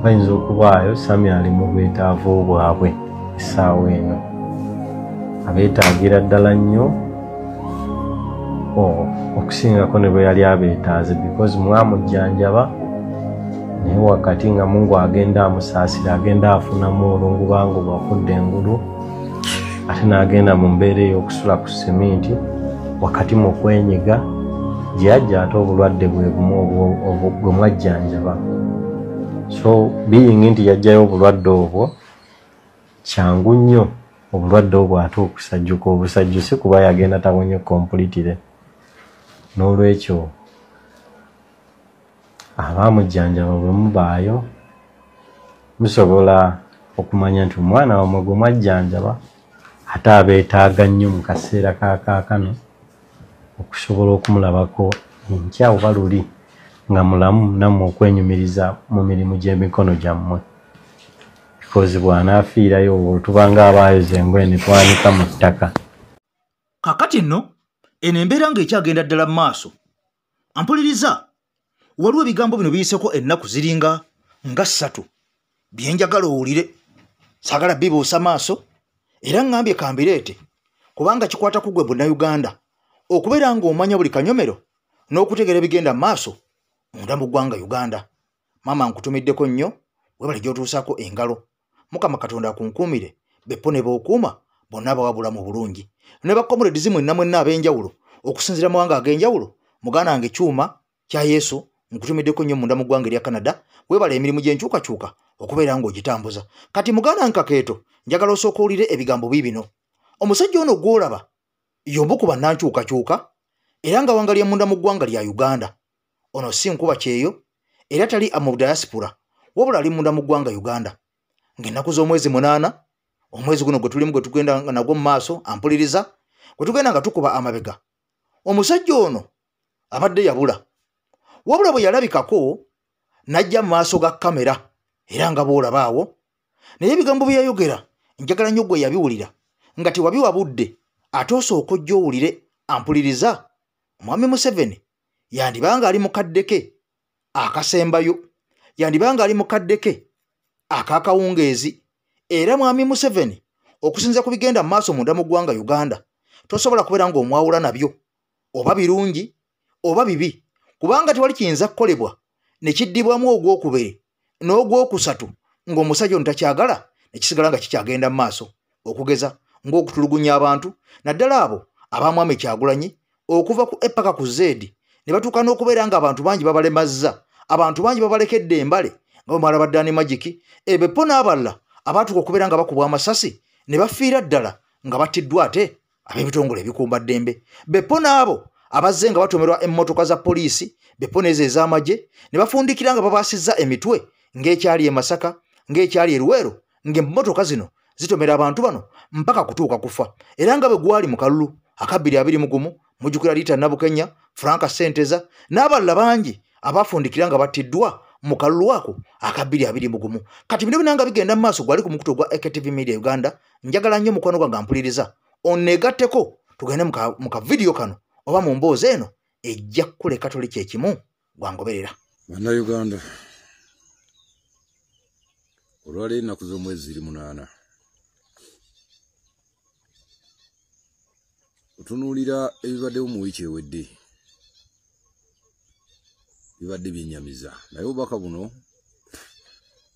[SPEAKER 7] bayinza okubaayo Sami ali mu bwetaavu bwabwe essaawa eno abeetaagira ddala nnyo okusingako ne bwe yali abeetaaze because mwamujjanjaba naye wakati nga Mungu agenda amusaasira agenda afunamu olwongubanga bwafudde engulu ate n'agenda mu mbeera ey'okusula ku seminti wakati mu kwenyiga gye yajja ate obulwadde bwe bumu gwe mwajjanjaba. So being nti yajjayo obulwadde obwo kyangu nnyo obulwadde obwo ate okusajjuka obusajjusi kuba yagenda tabonye kompulitire. N'olwekyo abaamujjanjaba bwe mubaayo musobola okumanya nti omwana wamwe gwe mwajjanjaba ate abeetaaga nnyo mu kaseera kaakaakano okusobola okumulabako enkya oba luli nga mulamu nammwe okwenyumiriza mu mirimu gy'emikono gyammwe. Because bw'anaafiirayo olwo tubanga abaayoza engoye ne twanika mu ttaka.
[SPEAKER 2] Kakati nno eno embeera ng'ekyagenda ddala mu maaso. Ampuliriza, waliwo ebigambo bino biyiseko ennaku ziringa nga 3 bye njagala owulire. Saagala bibuusa maaso era ngambye kambireete kubanga kikwata ku gwe Bannayuganda okubeera ng'omanya buli kanyomero n'okutegeera ebigenda mu maaso munda mu ggwanga Uganda. Maama nkutumiddeko nnyo webale gy'otuusaako engalo. Mukama Katonda akunkuumire beppo ne b'okuuma bonna abawabula mu bulungi. Ne bakomuledizi mwenna ab'enjawulo okusinziira mu mawanga ag'enjawulo, muganda wange Kyuma kya Yesu nkutumiddeko nnyo munda mu ggwanga erya Canada. Webale emirimu gy'enkyukakyuka okubeera ng'ogitambuza. Kati muganda Nkakeeto njagala osooka owulire ebigambo bino. Omusajja ono gw'olaba y'omu ku bannankyukakyuka era nga wangalya munda mu ggwanga lya Uganda. Ono si nkuba kyeyo era tali mu diaspora wabula ali munda mu ggwanga Uganda. Ng'ennaku z'omwezi 8 omwezi guno gwe tulimu gwe tugenda nagwo mu maaso, ampuliriza, gwe tugenda nga tukuba amabega. Omusajja ono abadde yabula wabula bwe yalabikako n'ajja mu maaso ga kamera era nga bw'olaba awo. Naye ebigambo bye yayogera njagala nnyo gwe yabiwulira nga tewabiwabudde ate osooka ojja owulire. Ampuliriza, Mwami Museveni yandibanga ali mu kadde ke akasembayo, yandibanga ali mu kadde ke ak'akawungeezi. Era Mwami Museveni okusinza ku bigenda mu maaso munda mu ggwanga Uganda tosobola kubeera ng'omwawula nabyo oba birungi oba bibi, kubanga tewali kiyinza kukolebwa ne kiddibwamu ogwokubiri n'ogwokusatu ng'omusajja ono takyagala ne kisigala nga kikyagenda mu maaso, okugeza ng'okutulugunya abantu naddala abo abamwami Kyagulanyi okuva ku epaka ku Zedi ne batuuka n'okubeera nga abantu bangi babalemazza, abantu bangi babalekedde embale nga bamala baddaani magiki. Beppo n'abalala abaatuuka okubeera nga bakubwa amasasi ne bafiira ddala nga battiddwa ate ab'ebitongole ebikumba ddembe. Beppo n'abo abazze nga batomerwa emmotoka za poliisi, beppo n'ezo ez'amagye ne bafundikira nga babaasizza emitwe ng'ekyali e Masaka, ng'ekyali e Luweero, ng'emmotoka zino zitomera abantu bano mpaka kutuuka kufa. Era nga bwe gwali mu kalulu aka 2021 mujjukira Rita Nabukenya, Franka Senteza n'abalala bangi abafundikira nga battiddwa mu kalulu ako aka 2021. Kati bino binanga bigenda mu maaso gwali ku mukutu gwa AKTV Media Uganda. Njagala nnyo mukwano gwange ampuliriza onegatteko tugende mu ka video kano oba mu mboozi eno ejja kuleka tuli kyekimu gwangoberera.
[SPEAKER 9] Bannayuganda, olwaleero ennaku z'omwezi 8 otunuulira ebibaddewo mu wiiki ewedde bibadde byennyamiza, naye obubaka buno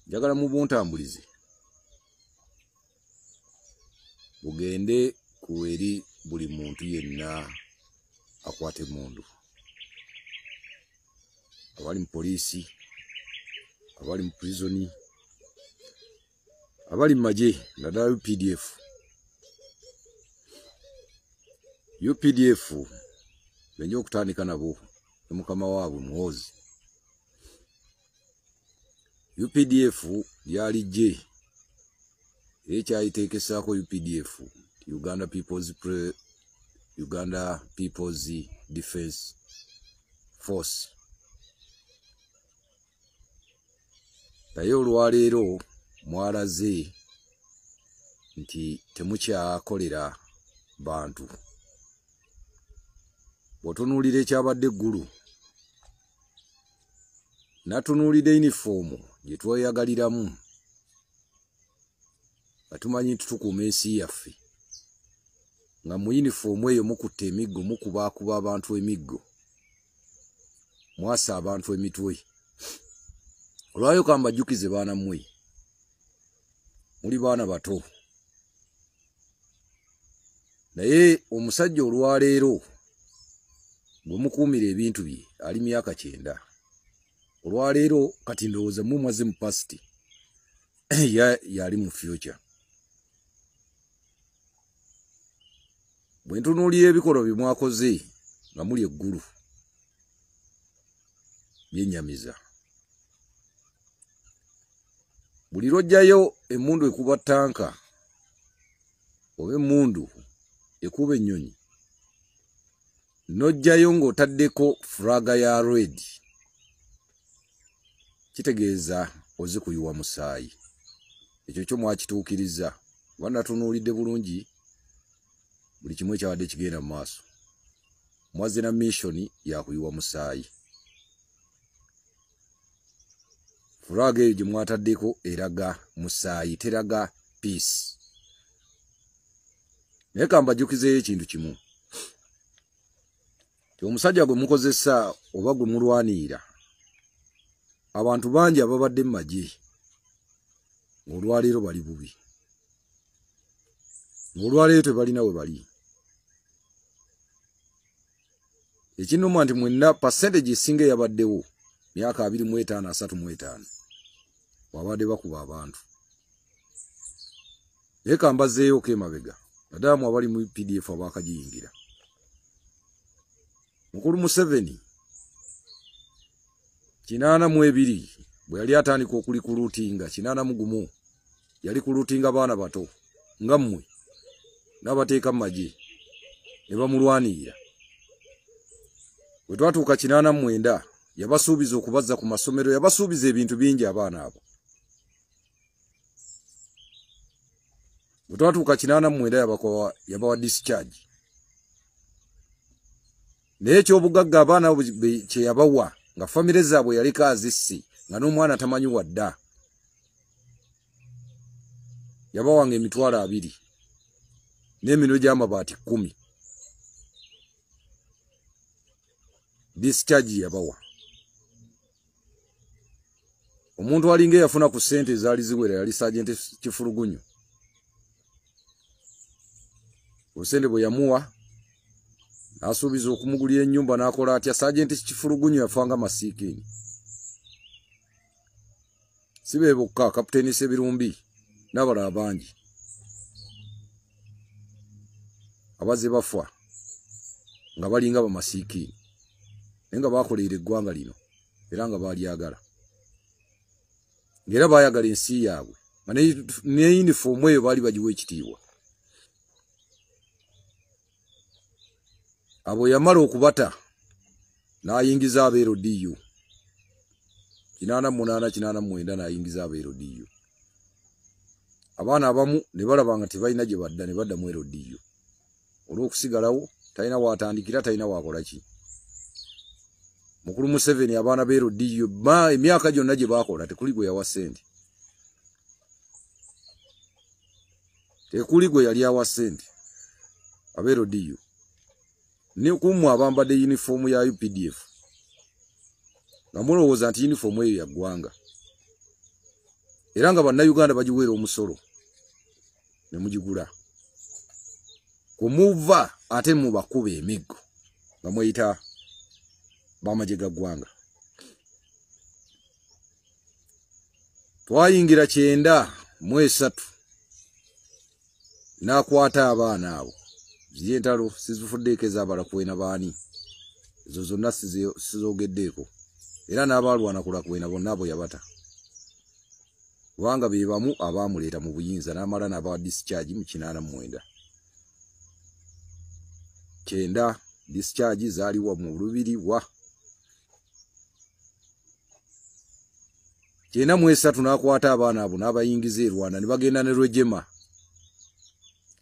[SPEAKER 9] njagala mu buntambulize bugende ku eri buli muntu yenna akwata emmundu, abali mu poliisi, abali mu prisoni, abali mu magye naddala UPDF benja okutandika nabo ne mukama waabwe Muhoozi. UPDF lyalijje era ekyayiteekesaako UPDF Uganda People's Defence Force. Naye olwaleero mwalaze nti temukyakolera bantu. Bw'otunuulira ekyabadde eggulu natunuulira yunifoomu gye tweyagaliramu nga tumanyi nti tukuuma ensi yaffe, nga mu yunifoomu eyo mukutta emiggo, mukubaakuba abantu emiggo, mwasa abantu emitwe. Olwayo kambajjukize baana mmwe, muli baana bato, naye omusajja olwaleero gumukuumira ebintu bye ali myaka 9 olwaleero kati ndowooza mumwaze mu past yali mu future bwe ntunuulira ebikolwa bye mwakoze nga muli eggulu byennyamiza buli lwojjayo emmundu ekuba tanka oba emmundu ekuba ennyonyi n'ojjayo ng'otaddeko fulaga ya red kitegeeza ozikuyiwa musaayi ekyo kyo mwakituukiriza kuba natunuulidde bulungi buli kimu ekyabadde kigenda mu maaso mwaze na missoni yakuyiwa musaayi fulaga eyo gye mwataddeko eraga musaayi teraga peace naye kambajjukizeeyo ekintu kimu ti omusajja gwe mukozesa oba gwe mulwanirira abantu bangi ababadde mu magye ng'olwaleero bali bubi ng'olwaleero tebalina we bali ekinnuma nti mwenna percentage esinga eyabaddewo myaka 25-35 wabadde bakuba abantu naye kambazeeyo emabega naddala abali mu pdf abaakagiyingira mukulu Museveni 82 bwe yali atandika okulikuluutinga 81 yali kuluutinga abaana bato nga mmwe n'abateeka mu magye ne bamulwanirira bwe twatuuka 89 yabasuubiza okubazza ku masomero yabasuubiza ebintu bingi abaana abo bwe twatuuka 89 yabawa discharge naye ekyobugagga abaana abo kye yabawa nga famire zaabwe yaliko azissi nga n'omwana tamanyi wadda yabawanga emitwalo 2 n'emino gy'amabaati 10 discharge yabawa omuntu alinga yafuna ku ssente ezaali ziwera yali Sergeant Kifulugunyu osende bwe yamuwa n'asuubiza okumugulira ennyumba n'akola atya Sergeant Kifulugunyu yafanga masiikini sibe bokka Kapiteeni Sebirumbi n'abalala bangi abazze bafa nga balinga bamasiikini naye nga baakoleera eggwanga lino era nga baalyagala ng'era baayagala ensi yaabwe nga ne yunifoomu eyo baali bagiwa ekitiibwa abo yamala okubata n'ayingiza abeero DU 88-89 n'ayingiza abeero DU abaana abamu ne balaba nga tebalina gye badda ne badda mu ero DU olw'okusigalawo talina waatandikira talina waakola ki mukulu Museveni abaana beero DU emyaka gyonna gye baakola tekuli gwe yawa ssente tekuli gwe yali awa ssente abeero DU ne kumu abambadde yunifoomu ya UPDF nga mulowooza nti yunifoomu eyo yaggwanga era nga bannayuganda bagiweera omusolo ne mugigula kumuva ate mubakuba emiggo nga mweyita bamagye ga ggwanga twayingira 93 n'akwata abaana abo ziri entalo sizifuddeeko ezabala kwena baani ezo zonna sizogeddeeko era n'abaalwana kulakwena bonna abo yabata kubanga be bamu abaamuleeta mu buyinza n'amala n'abawa discharge mu 89 discharge zaaliwa mu lubiri wa 93 n'akwata abaana abo n'abayingiza e Rwanda ne bagenda ne Rwejema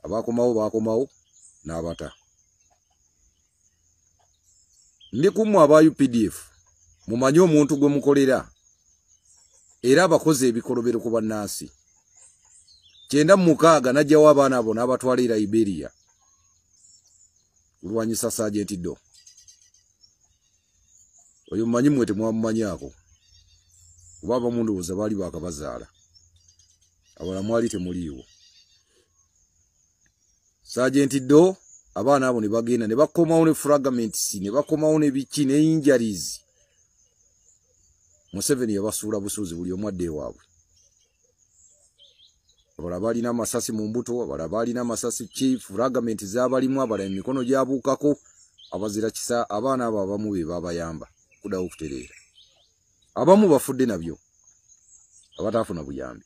[SPEAKER 9] abaakomawo n'abata ndi kumu aba UPDF mumanyi omuntu gwe mukolera era abakozi ebikolobero ku bannansi 96 n'ajjawo abaana abo n'abatwala e Liberia kulwanyisa Sergeant Do oyo mumanyi mwe temwamumanyaako kuba abamu ndowooza baali baakabazaala abala mwali temuliiwo Sergeant Do abaana abo ne bagenda ne bakomawo ne fragments ne bakomawo ne biki ne injuries. Museveni yabasuula busuuzi buli omu adde ewaabwe. Abalala balina amasasi mu mbuto, abalala balina amasasi chief, fragment z'abalimu, abalala emikono gyabuukako, abazira kisa abaana abo abamu be babayamba kudawo okutereera. Abamu bafudde nabyo abataafuna buyambi.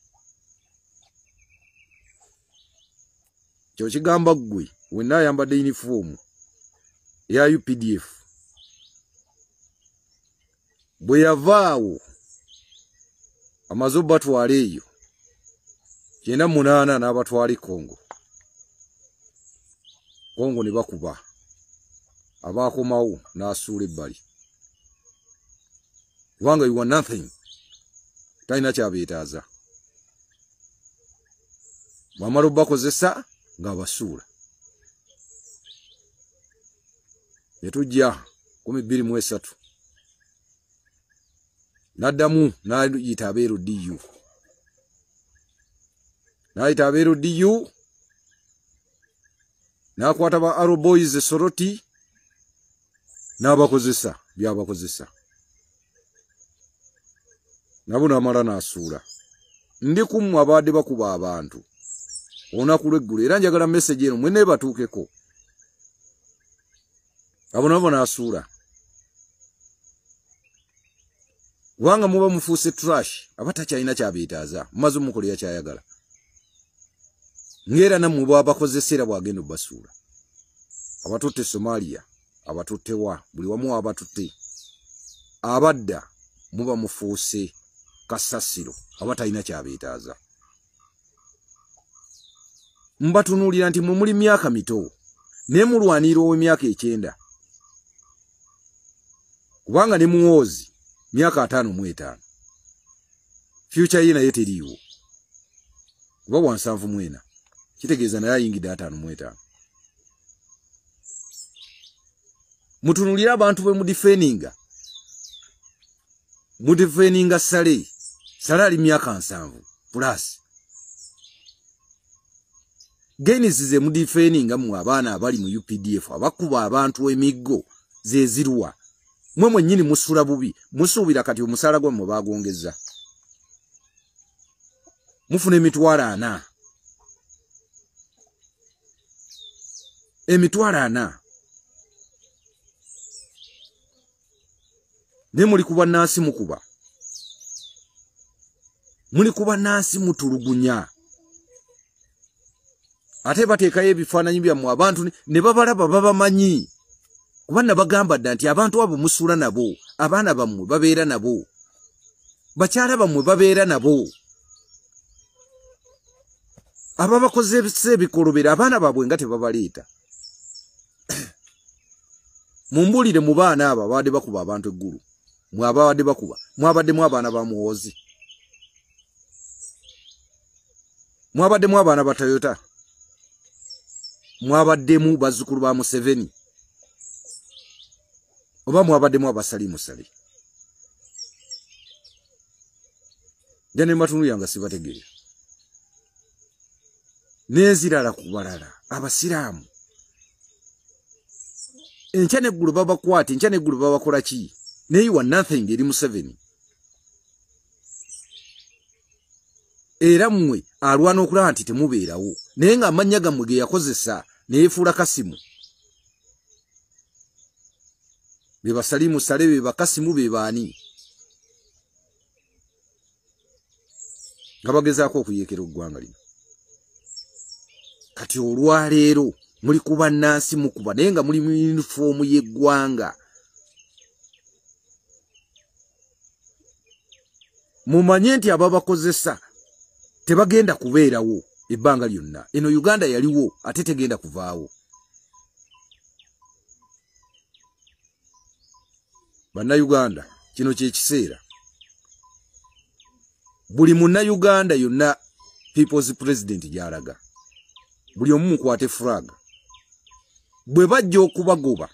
[SPEAKER 9] Kyo kigamba ggwe wenna ayambadde uniform ya UPDF bwe yavaawo amaze batwala eyo 98 n'abatwali Congo ne bakuba abaakomawo n'asuula ebbali kubanga you are nothing talina kyabeetaaza bw'amala bakozesa ng'abasuula ne tujja 2023 n'addamu n'ayita abeero DU n'akwata ba Arrow Boys Soroti n'abakozesa byabakozesa nabo n'amala n'asuula ndi kummwe abadde bakuba abantu olunaku lw'eggulo era njagala message eno mwene batuukeko abo nabo n'asuula kubanga muba mufuuse trash abatakyalina kyabeetaaza mumaze omukolera kyayagala ngera nammwe bwabakozesera bwagenda obbasuula abatutte Somalia abatuttewa buli wamu abatutte abadda muba mufuuse kasasiro abatalina kyabeetaaza mbatunuulira nti mwe muli myaka mito naye mulwanira ow'emyaka 9 kubanga ne muwoozi myaka 55 future ye naye teriiwo kuba wa 74 kitegeeza naye ayingidde 55 mutunulira abantu bwe mudifeninga Sale ali myaka 7 plus genizize mudifeninga mu abaana abali mu UPDF abakuba abantu emiggo zezirwa mwe mwennyini musula bubi musuubira kati omusala gwe mu bagongeza mufune emitwalo 4 ne muli kuba nansi mukuba muli kuba nansi mutulugunya ate bateekayo ebifaananyi byammwe abantu ne babalaba babamanyi kuba nabagamba dda nti abantu abo musuula nabo abaana bammwe babeera nabo bakyala bammwe babeera nabo ababakozesa ebikolobera abaana baabwe nga tebabaleeta mumbulire mu baana abo abadde bakuba abantu eggulu mwabadde bakuba mwabaddemu abaana ba Muhoozi mwabaddemu abaana ba Toyota mwabaddemu bazzukulu ba Museveni oba mwabaddemu abasalimusale jane matunu yanga sibategeera nezirala kubalala abasiraamu enkya n'eggulu babakwata enkya n'eggulu babakola ki naye you are nothing eri Museveni era mmwe alwana okulaba nti temubeerawo naye ng'amannya gammwe ge yakozesa neyefuula Kasimu be basalimusale be bakasimu be baani nga bagezaako okuyeekera eggwanga lino kati olwaleero muli kuba nansi mukuba naye nga muli mu yunifoomu y'eggwanga mumanye nti ababakozesa tebagenda kubeerawo ebbanga lyonna eno Uganda yaliwo ate tegenda kuvaawo Bannayuganda kino kyekiseera buli Munnayuganda yonna People's President gy'alaga buli omu mukwate flag bwe bajja okubagoba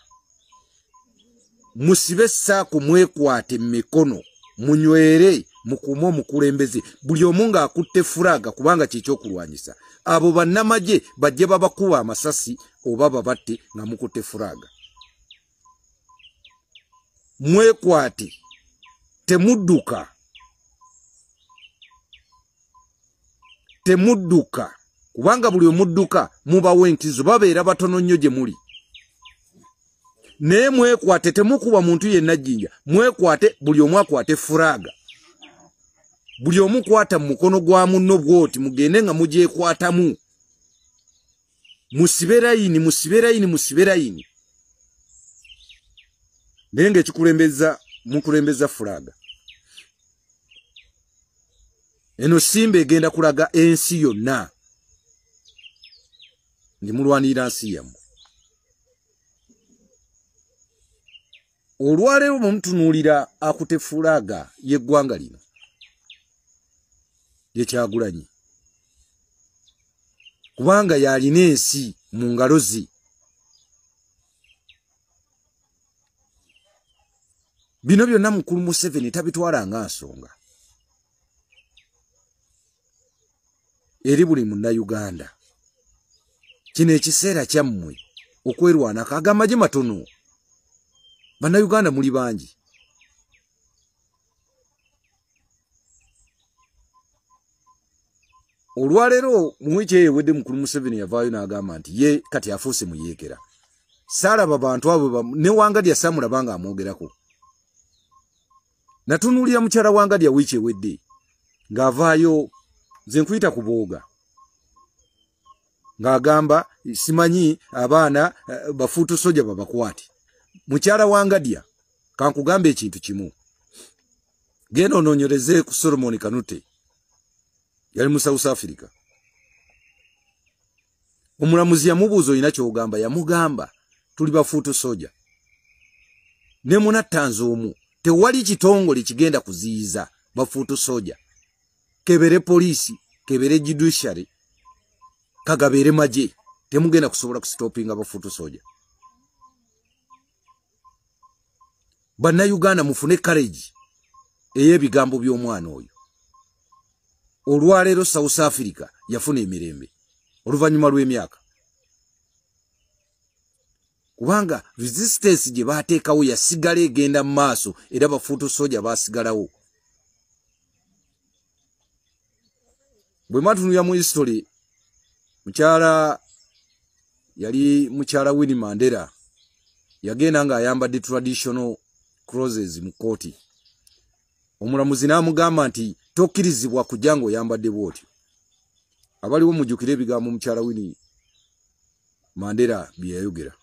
[SPEAKER 9] musibe saako mwekwate mikono munywere mukume omukulembeze buli omu ng'akutte fulaga kubanga kyekyokulwanyisa abo bannamagye bajje babakuba amasasi oba babatte nga mukutte fulaga. Mwekwate temudduka. Temudduka kubanga buli omudduka mubawo enkizo babeera batono nnyo gye muli. Naye mwekwate temukuba muntu yenna jjinja. Mwekwate buli omu akwate fulaga. Buli omu kwata mu mukono gwa munno bw'oti mugende nga mugyekwatamu. Musibe layini. Naye ng'ekikulembeza mukulembeza fulaga. Eno Simba egenda kulaga ensi yonna. Ndi mulwanira nsi yammwe. Olwaleero mumutunuulira akute fulaga y'eggwanga lino. Ye Kyagulanyi. Kubanga yalina ensi mu ngalo ze. Bino byonna mukulu Museveni tabitwala nga nsonga. Eri buli munnayuganda. Kino ekiseera kyammwe okwerwanako ag'amagye matono. Bannayuganda muli bangi. Olwaleero mu wiiki eyewedde mukulu Museveni yavaayo n'agamba nti ye kati afuuse muyeekera. Saalaba bantu abo ne Wangadya saamulaba nga amwogerako. Natunuulira mukyala Wangadya wiiki ewedde ng'avaayo nze nkuyita ku booga. Ng'agamba simanyi abaana bafuutu soja babakwate. Mukyala Wangadya kankugamba ekintu kimu. Genda onoonyereze ku Solomon Kanute. Yali mu South Africa. Omulamuzi yamubuuza olina ky'ogamba, yamugamba tuli bafuutu soja. Ne munattanze omu tewali kitongole kigenda kuziyiza bafuutu soja. Kebere poliisi, kebere judiciary, kagabere magye, temugenda kusobola kusitopinga bafuutu soja. Bannayuganda mufune courage ey'ebigambo by'omwana oyo. Olwaleero South Africa yafuna emirembe oluvannyuma lw'emyaka. Kubanga resistance gye baateekawo yasigala egenda mu maaso era bafuutu soja baasigalawo. Bwe mwatunulira mu history, mukyala yali mukyala Winnie Mandela yagenda ng'ayambadde traditional clothes mu kooti. Omulamuzi n'amugamba nti tokkirizibwa kujja ng'oyambadde bw'otyo. Abaliwo mujjukira ebigambo mukyala Winnie Mandela bye yayogera.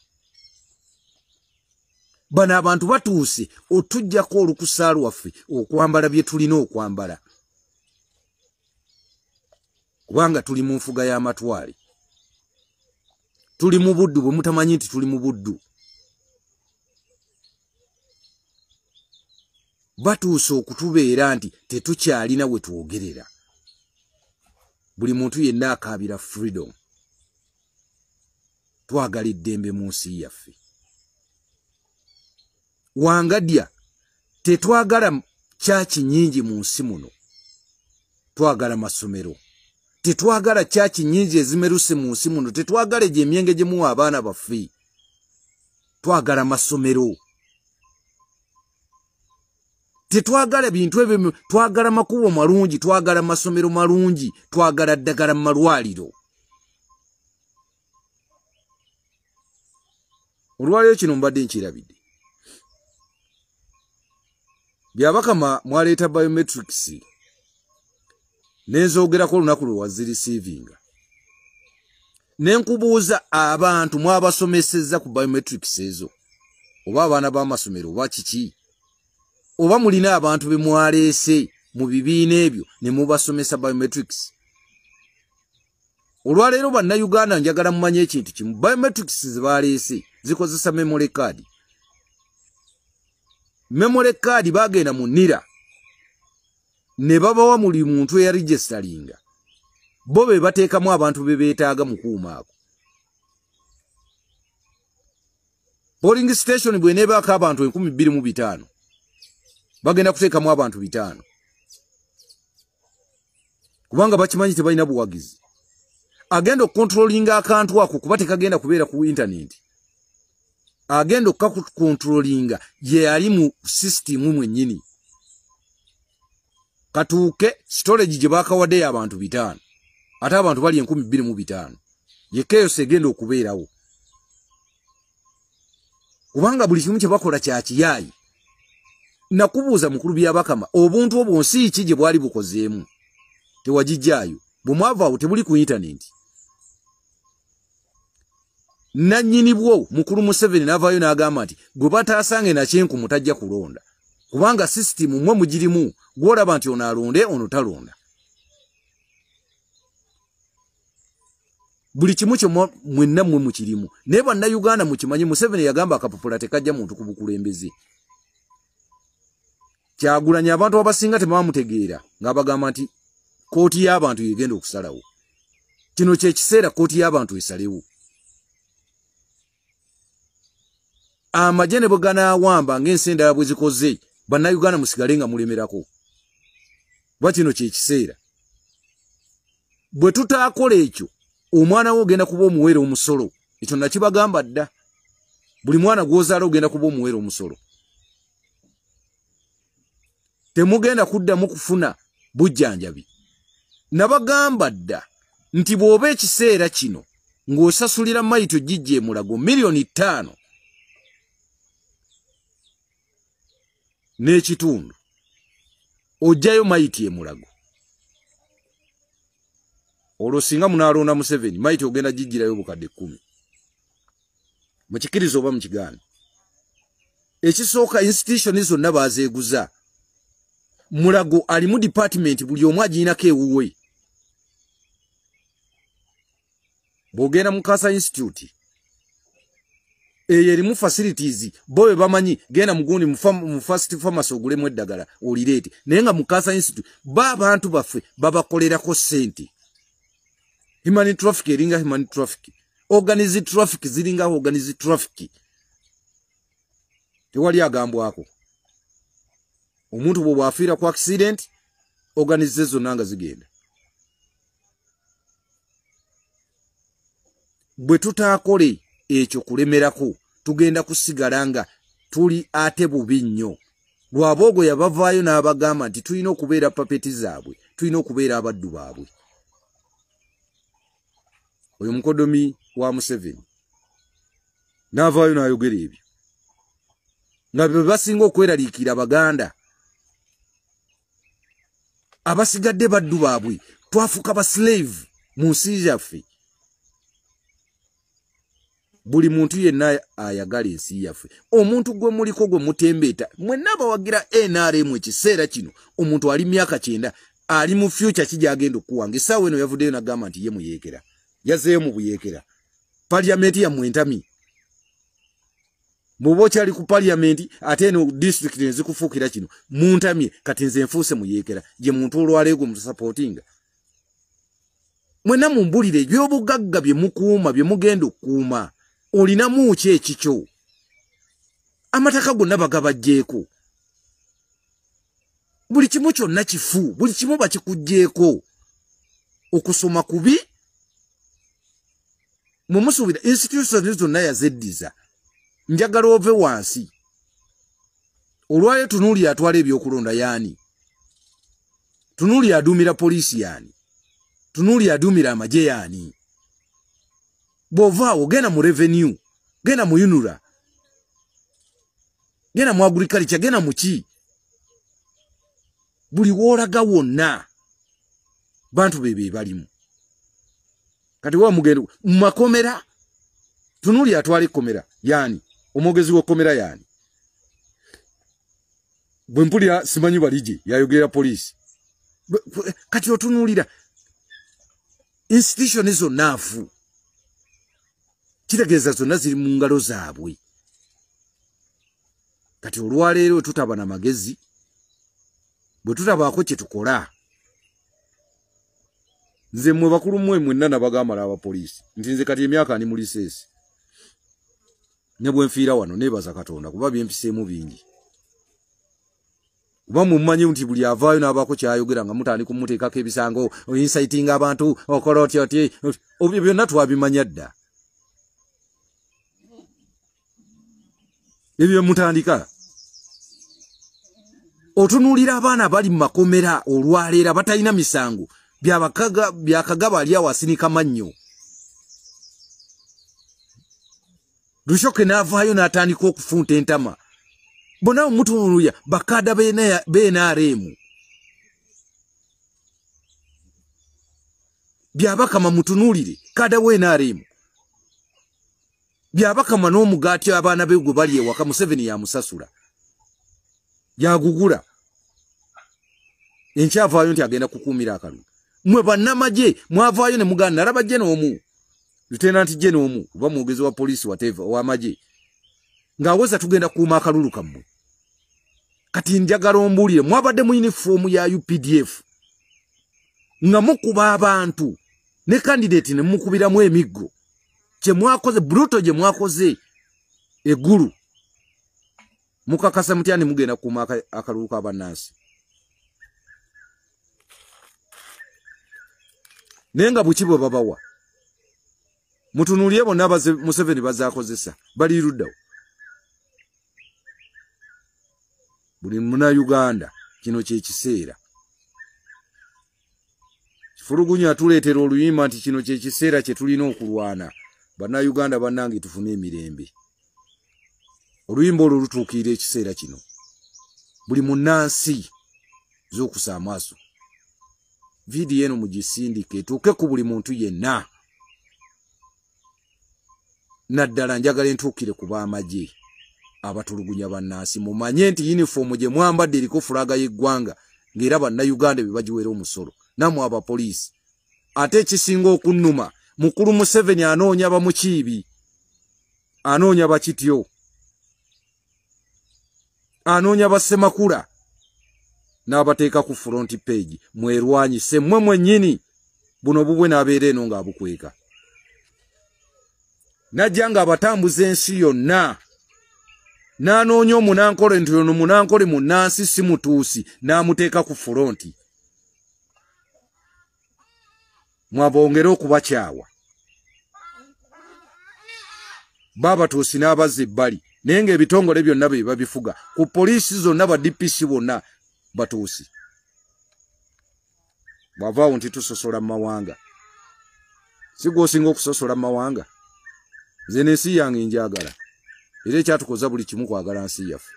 [SPEAKER 9] Bano abantu batuuse otujjako olukusa lwaffe okwambala bye tulina okwambala. Kubanga tuli mu nfuga y'amatwale. Tuli mu buddu bwe mutamanyi nti tuli mu buddu. Batuuse okutubeera nti tetukyalina we twogerera. Buli muntu yenna akaabira freedom. Twagala eddembe mu nsi yaffe. Wangadya tetwagala kyaki nyingi mu nsi muno. Twagala masomero. Tetwagala kyaki nyingi ezimeruse mu nsi muno. Tetwagala egyo emyenge gye muwa abaana baffe. Twagala masomero. Tetwagala bintu ebyo, twagala makubo malungi, twagala masomero malungi, twagala ddagala mu malwaliro. Olwaleero kino mbadde nkirabidde. Byabakama mwaleeta biometrics. Nenzoogerako olunaku lwe wazirisiivinga. Nenkubuuza abantu mwabasomesezza ku biometrics ezo. Oba abaana b'amasomero oba kiki? Oba mulina abantu be mwaleese mu bibiina ebyo ne mubasomesa biometrics. Olwaleero bannayuganda njagala mumanye ekintu kimu. Biometrics ze baleese zikozesa memory card. Memory card bagenda mu NIRA ne babawa muli muntu eyaregistaringa. Bo be bateekamu abantu be beetaaga mu kuuma ako. Polling station bwe nebaako abantu 25,000 bagenda kuteekamu abantu 5. Kubanga bakimanyi tebalina buwagizi. agenda controllinga akantu ako kuba tekagenda kubeera ku internet agenda okukakontrolinga ye ali mu system mwennyini katuuke storage gye baakawadde abantu 5 ate abantu bali 125 ye chaos egenda okubeerawo kubanga buli kimu kye bakola kya kiyayi nakubuuza mukulu byabakama obuntu obwo nsi ki gye bwali bukozeemu tewagijjaayo bwemwavaawo tebuli ku internet nannyini bwo mukulu Museveni n'avaayo n'agamba nti gwe bataasange nakyenku mutajja kulonda kubanga system mwe mugirimu gwolaba nti ono alonde ono talonda buli kimu kye mwenna mwe mukirimu naye bannayuganda mukimanyi Museveni yagamba akapapula tekajja muntu ku bukulembeze Kyagulanyi abantu abasinga tebamutegeera ng'abagamba nti kooti y'abantu yegenda okusalawo kino kye kiseera kooti y'abantu esalewo amajene bwe ganaawamba ng'ensi endala bwe zikoze bannayuganda musigale nga mulemerako bwa kino kye kiseera bwe tutaakola ekyo omwana wo ogenda kuba omuwere omusolo ekyo nakibagamba dda buli mwana gw'ozaala ogenda kuba omuwere omusolo temugenda kuddamu kufuna bujjanjabi nabagamba dda nti bw'oba ekiseera kino ng'osasulira mayito gijje Mulago $5,000,000 n'ekitundu ojjayo mayiti e Mulago olwo singa munaalonda Museveni mayiti ogenda gijjirayo bukadde 10 mukikiriza oba mukigaana ekisooka institution zonna baazeeguza Mulago alimu department buli omu agiinako ewuwe bw'ogenda mu Kasa Institute eyo erimu facilities bowe bamanyi genda mugundi mu first pharmacy ogulemu eddagala olireete naye nga mu Kasa Institute abantu baffe babakolerako ssente human traffic eringa human traffic organized traffic ziringa organized traffic tewali agambwako omuntu bwe bwafiira ku accident organize zonna nga zigenda bwe tutaakole ekyo kulemerako tugenda kusigala nga tuli ate bubi nnyo lwaboogo yabavaayo n'abagamba nti tulina okubeera papeti zaabwe tulina okubeera abaddu baabwe oyo mukodomi wa Museveni n'avaayo n'ayogera ebyo nga be basinga okweraliikira Abaganda abasigadde baddu baabwe twafuuka ba slave mu nsi yaffe buli muntu yenna ayagala ensi yaffe omuntu gwe muliko gwe mutembeeta mwenna abawagira NRM ekiseera kino omuntu ali myaka 9 ali mu future kijagenda okuwanga essaawa eno yavuddeyo n'agamba nti ye muyeekera yazeeyo mu buyeekera paliamenti ya mwentami mubocha ali ku paliamenti ate eno district nezikufuukira kino muntamye kati nze nfuuse muyeekera je muntu olwaleego mu supportinga mwenna mumbulire ebyobugagga bye mukuuma bye mugenda okukuuma olinamu ki ekikyo amataka gonna bagabajjeeko buli kimu kyonna kifu buli kimu bakikugjeeko okusoma kubi mumusuubira institutions zonna yazeddiza njagala ove wansi olwayo tunuuli atwala ebyokulonda yaani tunuuli aduumira poliisi yaani tunuuli aduumira amagye yaani bw'ovaawo genda mu revenue genda mu unura genda mu agriculture genda mu ki buli woolaga wonna bantu be balimu kati wa mugendo mu makomera tunuuli atwala ekkomera yaani omwogezi w'ekkomera yaani bwe mpulira simanyi balije yayogerera poliisi kati otunuulira institution ezo naafu kitegeeza zonna ziri mu ngalo zaabwe kati olwaleero tutaba na magezi bwe tutabaako kye tukola nze mmwe bakulu mmwe mwenna nabagamba n'abapoliisi nti nze kati emyaka ani mu liseesi ne bwe nfiira wano neebaza Katonda kuba byempiseemu bingi kuba mumanyi nti buli avaayo n'abaako kyayogera nga mutandika kumuteekako ebisango inciting abantu okola otya oti byonna twabimanya dda ebyo mutandika otunuulira abaana bali mu makomera olwaleera batalina misango byakagaba ali awo asinika mannyo Lushoke n'avaayo n'atandika okufunta entama bona omutunuulya bakada b'NRM byabakama mutunuulire kada w'NRM byabakama n'omugaati abaana be gwe bali ewaka Museveni yamusasula yagugula enkyavaayo nti agenda kukuumira akalulu mwe bannamagye mwavaayo ne mugana nalaba gye n'omu Lieutenant General omu kuba mwogezi wa polisi whatever ow'amagye ng'aweza tugenda kuuma akalulu kammwe kati njagala ombuulire mwabadde mu uniform ya UPDF nga mukuba abantu ne candidate ne mukubiramu emiggo kye mwakoze bruto gye mwakoze eggulu mukakasa mutyani mugenda kuuma akalulu k'abannansi naye nga bwe babawa mutunuulye bonna Museveni bazaakozesa bali luddawo buli Munnayuganda kino kyekiseera kifulugunya atuleetera oluyimba nti kino kyekiseera kye tulina okulwana Bannayuganda bannange tufune emirembe oluyimba olwo lutuukirira ekiseera kino buli munnansi z'okusa amaaso vidiyo eno mugisindike etuuke ku buli muntu yenna naddala njagala entuukire ku b'amagye abatulugunya bannansi mumanye nti uniform gye mwambadde eriko fulaga y'eggwanga ng'era Bannayuganda be bagiwera omusolo namwe abapoliisi ate ekisinga okunnuma mukulu Museveni anoonya bamukiibi anoonya bakityo anoonya bassemakula n'abateeka ku front page mwerwanyise mmwe mwennyini buno bubwe n'abeera eno ng'abukweka najja ng'abatambuza ensi yonna n'anoonya omunankole nti ono munankole munnansi si mutuusi n'amuteeka ku front mwabongera okubakyawa babatuusi n'abazza ebbali naye ng'ebitongole byonna bye babifuga ku poliisi zonna ba DPC bonna batuusi bwavaawo nti tusosola mu mawanga si gw'osinga okusosola mu mawanga nze n'ensi yange njagala era ekyatukoza buli kimu kwagala nsi yaffe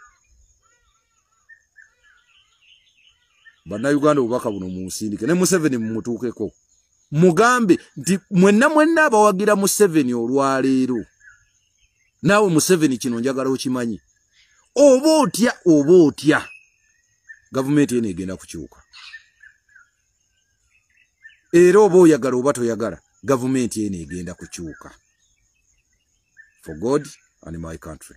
[SPEAKER 9] Bannayuganda obubaka buno munsindike ne Museveni mumutuukeko mugambe nti mwenna abawagira Museveni olwaleero naawe Museveni kino njagala okimanyi oba otya gavumenti eno egenda kukyuka era oba oyagala oba toyagala gavumenti eno egenda kukyuka for God and my country.